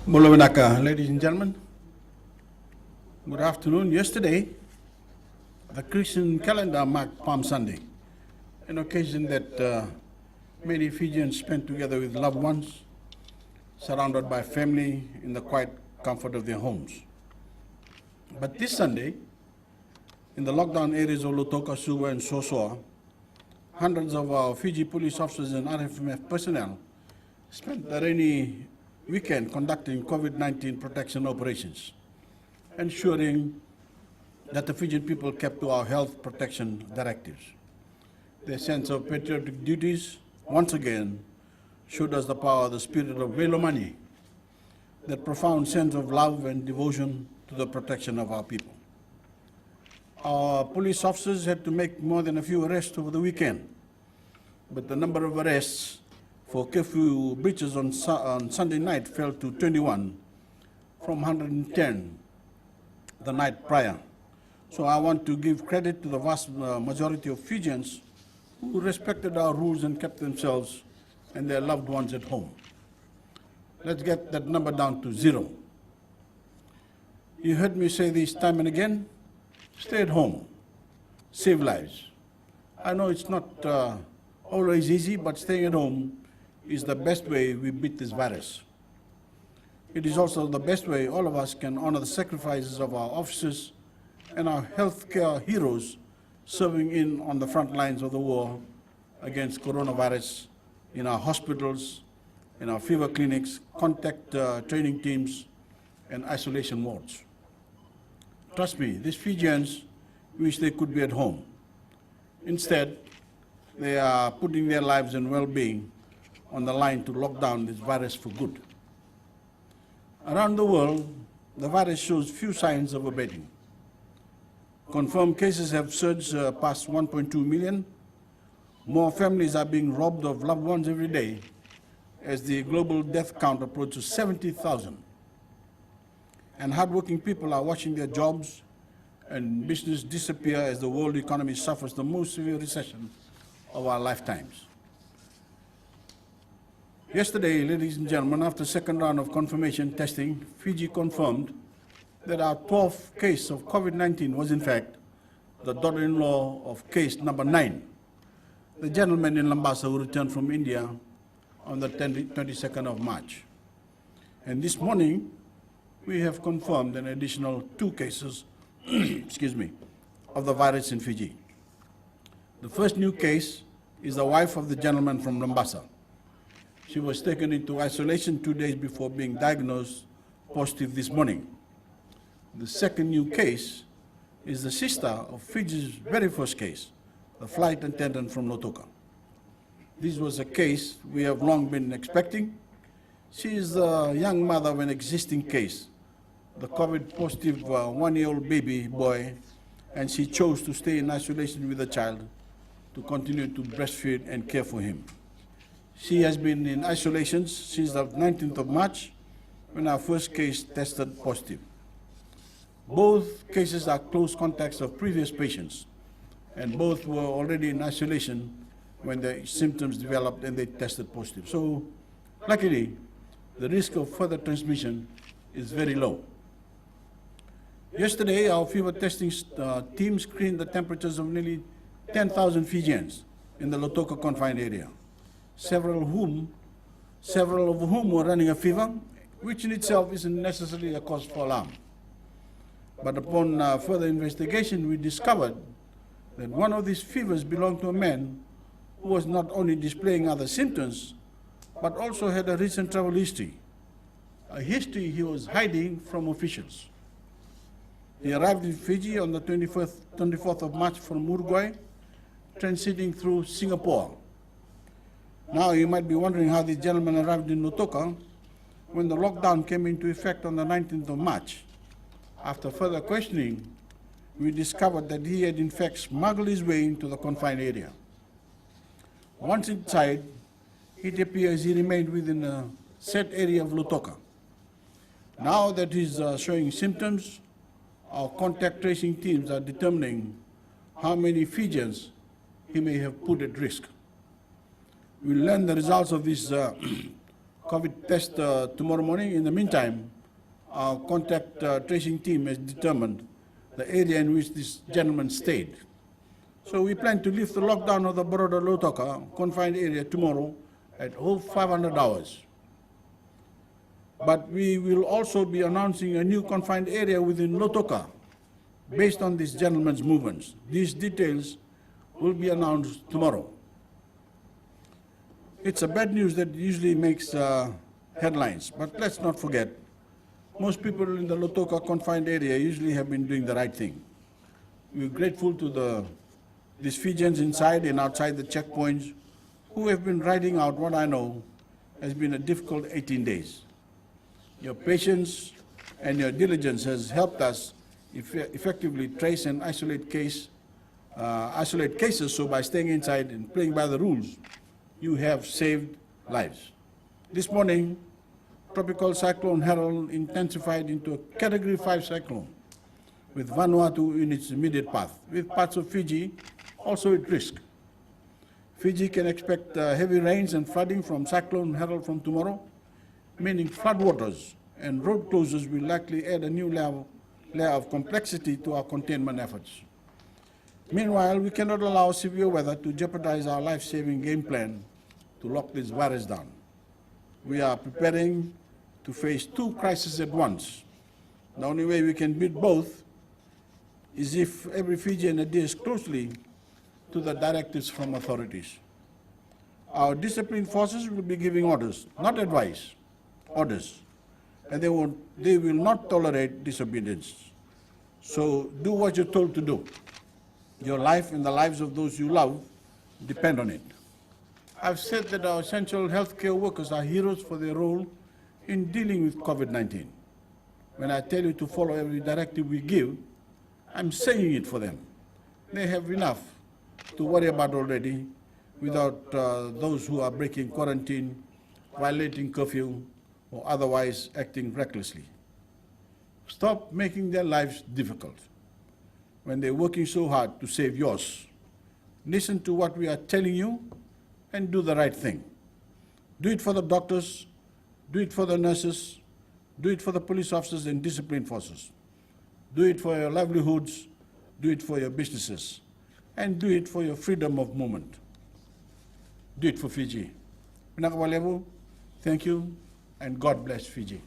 Mulawanaka, ladies and gentlemen. Good afternoon. Yesterday, the Christian calendar marked Palm Sunday, an occasion that many Fijians spent together with loved ones, surrounded by family in the quiet comfort of their homes. But this Sunday, in the lockdown areas of Lautoka, Suvavou, and Josaia, hundreds of our Fiji police officers and RFMF personnel spent the rainy weekend conducting COVID-19 protection operations, ensuring that the Fijian people kept to our health protection directives. Their sense of patriotic duties once again showed us the power of the spirit of Velomani, that profound sense of love and devotion to the protection of our people. Our police officers had to make more than a few arrests over the weekend, but the number of arrests for curfew breaches on Sunday night fell to 21 from 110 the night prior. So I want to give credit to the vast majority of Fijians who respected our rules and kept themselves and their loved ones at home. Let's get that number down to 0. You heard me say this time and again, stay at home, save lives. I know it's not always easy, but staying at home is the best way we beat this virus. It is also the best way all of us can honor the sacrifices of our officers and our healthcare heroes serving on the front lines of the war against coronavirus in our hospitals, in our fever clinics, contact training teams, and isolation wards. Trust me, these Fijians wish they could be at home. Instead, they are putting their lives and well-being on the line to lock down this virus for good. Around the world, the virus shows few signs of abating. Confirmed cases have surged past 1.2 million. More families are being robbed of loved ones every day as the global death count approaches 70,000. And hardworking people are watching their jobs and business disappear as the world economy suffers the most severe recession of our lifetimes. Yesterday, ladies and gentlemen, after the second round of confirmation testing, Fiji confirmed that our 12th case of COVID-19 was in fact the daughter-in-law of case number 9, the gentleman in Lambasa who returned from India on the 22nd of March. And this morning, we have confirmed an additional 2 cases of the virus in Fiji. The first new case is the wife of the gentleman from Lambasa. She was taken into isolation 2 days before being diagnosed positive this morning. The second new case is the sister of Fiji's very first case, the flight attendant from Lautoka. This was a case we have long been expecting. She is the young mother of an existing case, the COVID-positive 1-year-old baby boy, and she chose to stay in isolation with the child to continue to breastfeed and care for him. She has been in isolation since the 19th of March, when our first case tested positive. Both cases are close contacts of previous patients, and both were already in isolation when the symptoms developed and they tested positive. So, luckily, the risk of further transmission is very low. Yesterday, our fever testing team screened the temperatures of nearly 10,000 Fijians in the Lautoka confined area, several of whom were running a fever, which in itself isn't necessarily a cause for alarm. But upon further investigation, we discovered that one of these fevers belonged to a man who was not only displaying other symptoms, but also had a recent travel history, a history he was hiding from officials. He arrived in Fiji on the 24th of March from Uruguay, transiting through Singapore. Now you might be wondering how this gentleman arrived in Lautoka when the lockdown came into effect on the 19th of March. After further questioning, we discovered that he had in fact smuggled his way into the confined area. Once inside, it appears he remained within a set area of Lautoka. Now that he's showing symptoms, our contact tracing teams are determining how many Fijians he may have put at risk. We'll learn the results of this COVID test tomorrow morning. In the meantime, our contact tracing team has determined the area in which this gentleman stayed. So we plan to lift the lockdown of the Baroda Lotoka confined area tomorrow at all 500 hours. But we will also be announcing a new confined area within Lotoka based on this gentleman's movements. These details will be announced tomorrow. It's a bad news that usually makes headlines, but let's not forget, most people in the Lotoka confined area usually have been doing the right thing. We're grateful to these Fijians inside and outside the checkpoints who have been riding out what I know has been a difficult 18 days. Your patience and your diligence has helped us effectively trace and isolate cases, so by staying inside and playing by the rules, you have saved lives. This morning, Tropical Cyclone Harold intensified into a Category 5 cyclone, with Vanuatu in its immediate path, with parts of Fiji also at risk. Fiji can expect heavy rains and flooding from Cyclone Harold from tomorrow, meaning floodwaters and road closures will likely add a new layer of complexity to our containment efforts. Meanwhile, we cannot allow severe weather to jeopardize our life-saving game plan to lock this virus down. We are preparing to face two crises at once. The only way we can beat both is if every Fijian adheres closely to the directives from authorities. Our disciplined forces will be giving orders, not advice, orders, and they will not tolerate disobedience. So do what you're told to do. Your life and the lives of those you love depend on it. I've said that our essential healthcare workers are heroes for their role in dealing with COVID-19. When I tell you to follow every directive we give, I'm saying it for them. They have enough to worry about already without those who are breaking quarantine, violating curfew, or otherwise acting recklessly. Stop making their lives difficult when they're working so hard to save yours. Listen to what we are telling you and do the right thing. Do it for the doctors, do it for the nurses, do it for the police officers and discipline forces. Do it for your livelihoods, do it for your businesses, and do it for your freedom of movement. Do it for Fiji. Pinakawalevu, thank you, and God bless Fiji.